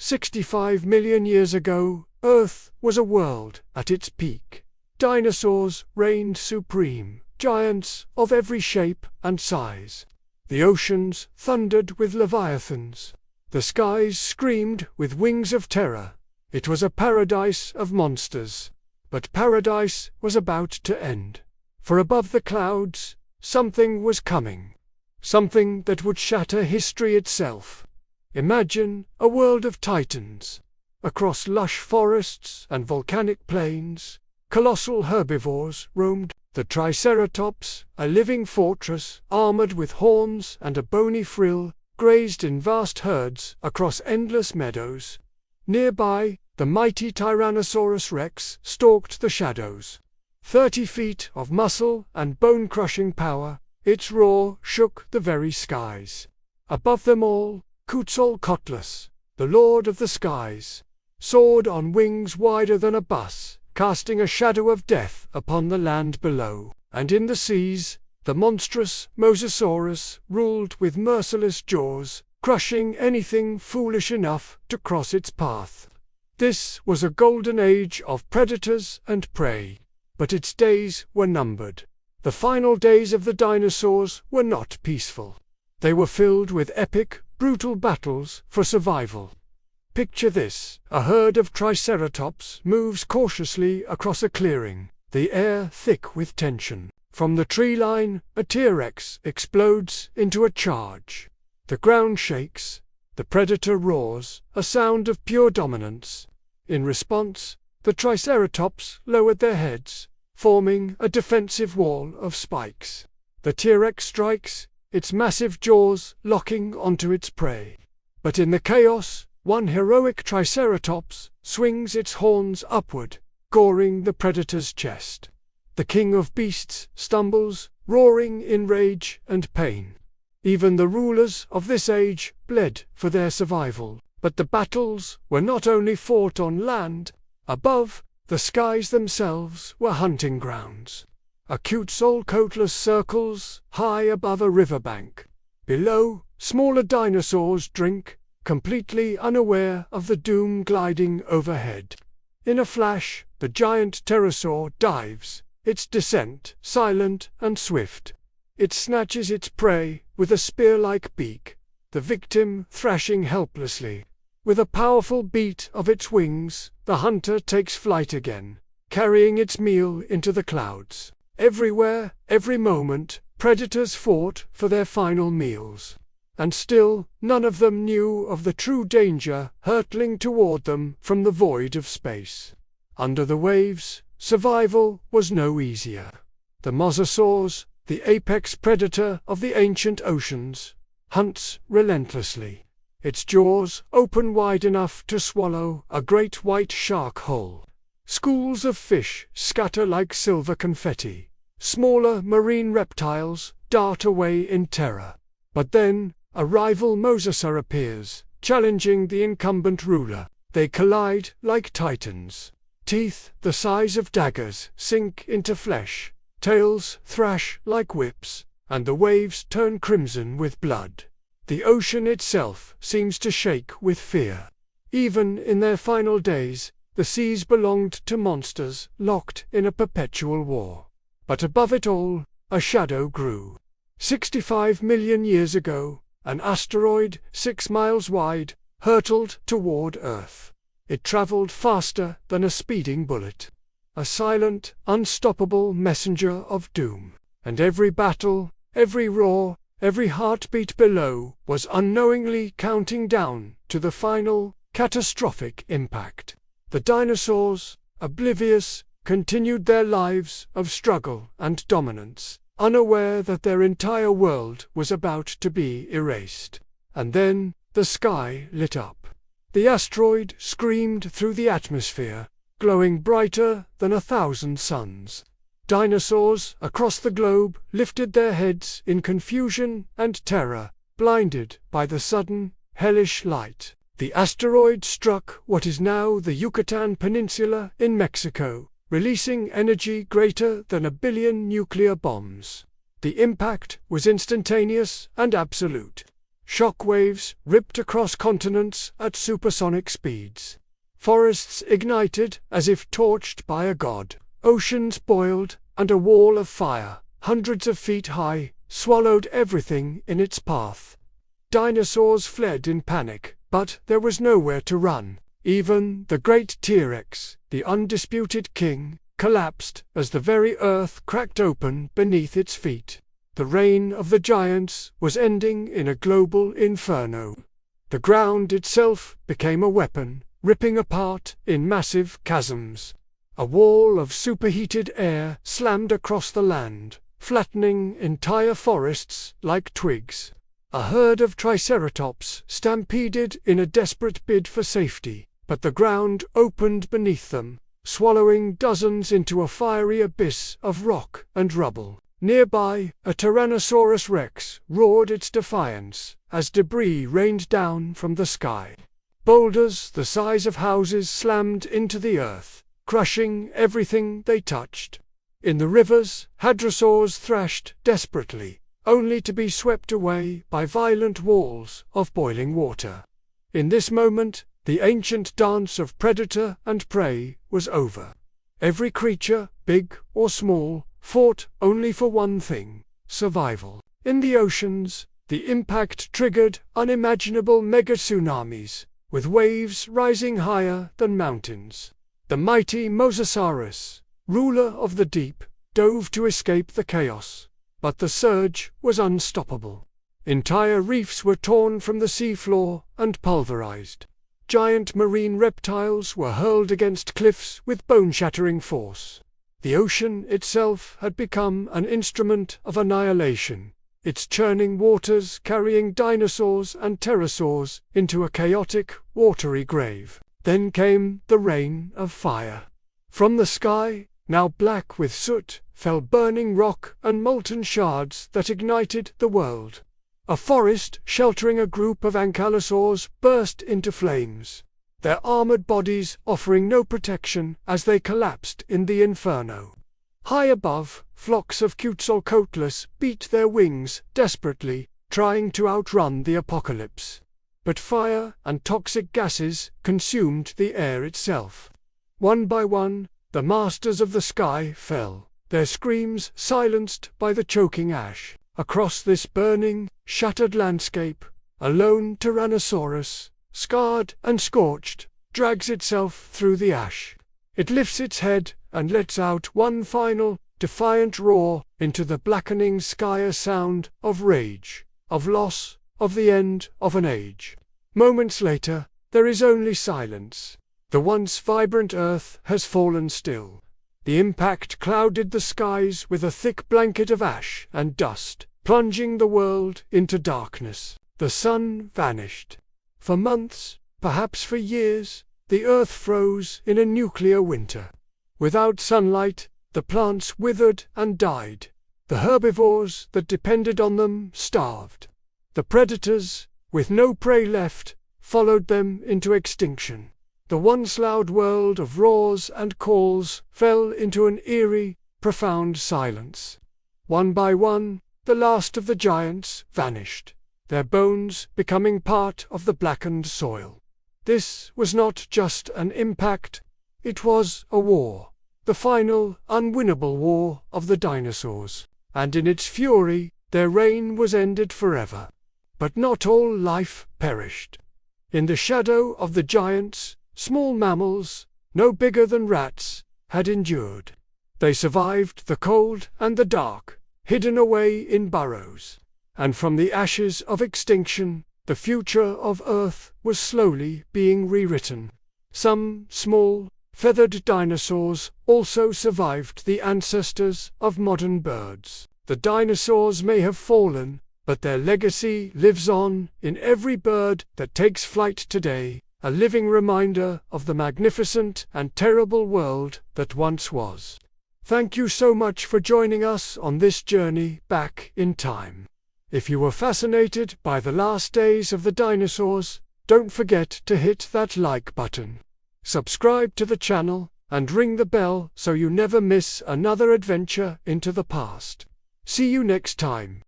65 million years ago, Earth was a world at its peak. Dinosaurs reigned supreme, giants of every shape and size. The oceans thundered with leviathans. The skies screamed with wings of terror. It was a paradise of monsters. But paradise was about to end. For above the clouds, something was coming. Something that would shatter history itself. Imagine a world of titans. Across lush forests and volcanic plains, colossal herbivores roamed. The Triceratops, a living fortress, armored with horns and a bony frill, grazed in vast herds across endless meadows. Nearby, the mighty Tyrannosaurus rex stalked the shadows. 30 feet of muscle and bone-crushing power, its roar shook the very skies. Above them all, Quetzalcoatlus, the lord of the skies, soared on wings wider than a bus, casting a shadow of death upon the land below. And in the seas, the monstrous Mosasaurus ruled with merciless jaws, crushing anything foolish enough to cross its path. This was a golden age of predators and prey. But its days were numbered. The final days of the dinosaurs were not peaceful. They were filled with epic, brutal battles for survival. Picture this: a herd of Triceratops moves cautiously across a clearing, the air thick with tension. From the tree line, a T-Rex explodes into a charge. The ground shakes. The predator roars, a sound of pure dominance. In response, the Triceratops lowered their heads, forming a defensive wall of spikes. The T-Rex strikes, its massive jaws locking onto its prey. But in the chaos, one heroic Triceratops swings its horns upward, goring the predator's chest. The king of beasts stumbles, roaring in rage and pain. Even the rulers of this age bled for their survival. But the battles were not only fought on land. Above, the skies themselves were hunting grounds. A Quetzalcoatlus circles high above a riverbank. Below, smaller dinosaurs drink, completely unaware of the doom gliding overhead. In a flash, the giant pterosaur dives, its descent silent and swift. It snatches its prey with a spear-like beak, the victim thrashing helplessly. With a powerful beat of its wings, the hunter takes flight again, carrying its meal into the clouds. Everywhere, every moment, predators fought for their final meals. And still, none of them knew of the true danger hurtling toward them from the void of space. Under the waves, survival was no easier. The Mosasaurus, the apex predator of the ancient oceans, hunts relentlessly. Its jaws open wide enough to swallow a great white shark whole. Schools of fish scatter like silver confetti. Smaller marine reptiles dart away in terror. But then, a rival Mosasaur appears, challenging the incumbent ruler. They collide like titans. Teeth the size of daggers sink into flesh. Tails thrash like whips, and the waves turn crimson with blood. The ocean itself seems to shake with fear. Even in their final days, the seas belonged to monsters locked in a perpetual war. But above it all, a shadow grew. 65 million years ago, an asteroid 6 miles wide hurtled toward Earth. It traveled faster than a speeding bullet. A silent, unstoppable messenger of doom. And every battle, every roar, every heartbeat below was unknowingly counting down to the final, catastrophic impact. The dinosaurs, oblivious, continued their lives of struggle and dominance, unaware that their entire world was about to be erased. And then, the sky lit up. The asteroid screamed through the atmosphere, glowing brighter than 1,000 suns. Dinosaurs across the globe lifted their heads in confusion and terror, blinded by the sudden, hellish light. The asteroid struck what is now the Yucatan Peninsula in Mexico, releasing energy greater than 1 billion nuclear bombs. The impact was instantaneous and absolute. Shockwaves ripped across continents at supersonic speeds. Forests ignited as if torched by a god. Oceans boiled, and a wall of fire, hundreds of feet high, swallowed everything in its path. Dinosaurs fled in panic, but there was nowhere to run. Even the great T-Rex, the undisputed king, collapsed as the very earth cracked open beneath its feet. The reign of the giants was ending in a global inferno. The ground itself became a weapon, ripping apart in massive chasms. A wall of superheated air slammed across the land, flattening entire forests like twigs. A herd of triceratops stampeded in a desperate bid for safety, but the ground opened beneath them, swallowing dozens into a fiery abyss of rock and rubble. Nearby, a Tyrannosaurus rex roared its defiance as debris rained down from the sky. Boulders the size of houses slammed into the earth, crushing everything they touched. In the rivers, hadrosaurs thrashed desperately, only to be swept away by violent walls of boiling water. In this moment, the ancient dance of predator and prey was over. Every creature, big or small, fought only for one thing: survival. In the oceans, the impact triggered unimaginable mega-tsunamis, with waves rising higher than mountains. The mighty Mosasaurus, ruler of the deep, dove to escape the chaos, but the surge was unstoppable. Entire reefs were torn from the seafloor and pulverized. Giant marine reptiles were hurled against cliffs with bone-shattering force. The ocean itself had become an instrument of annihilation, its churning waters carrying dinosaurs and pterosaurs into a chaotic, watery grave. Then came the rain of fire. From the sky, now black with soot, fell burning rock and molten shards that ignited the world. A forest sheltering a group of ankylosaurs burst into flames, their armored bodies offering no protection as they collapsed in the inferno. High above, flocks of Quetzalcoatlus beat their wings desperately, trying to outrun the apocalypse. But fire and toxic gases consumed the air itself. One by one, the masters of the sky fell, their screams silenced by the choking ash. Across this burning, shattered landscape, a lone Tyrannosaurus, scarred and scorched, drags itself through the ash. It lifts its head and lets out one final, defiant roar into the blackening sky, a sound of rage, of loss, of the end of an age. Moments later, there is only silence. The once vibrant earth has fallen still. The impact clouded the skies with a thick blanket of ash and dust, plunging the world into darkness. The sun vanished. For months, perhaps for years, the earth froze in a nuclear winter. Without sunlight, the plants withered and died. The herbivores that depended on them starved. The predators, with no prey left, followed them into extinction. The once loud world of roars and calls fell into an eerie, profound silence. One by one, the last of the giants vanished, their bones becoming part of the blackened soil. This was not just an impact, it was a war, the final, unwinnable war of the dinosaurs, and in its fury, their reign was ended forever. But not all life perished. In the shadow of the giants, small mammals, no bigger than rats, had endured. They survived the cold and the dark, hidden away in burrows. And from the ashes of extinction, the future of Earth was slowly being rewritten. Some small, feathered dinosaurs also survived, the ancestors of modern birds. The dinosaurs may have fallen, but their legacy lives on in every bird that takes flight today, a living reminder of the magnificent and terrible world that once was. Thank you so much for joining us on this journey back in time. If you were fascinated by the last days of the dinosaurs, don't forget to hit that like button. Subscribe to the channel, and ring the bell so you never miss another adventure into the past. See you next time.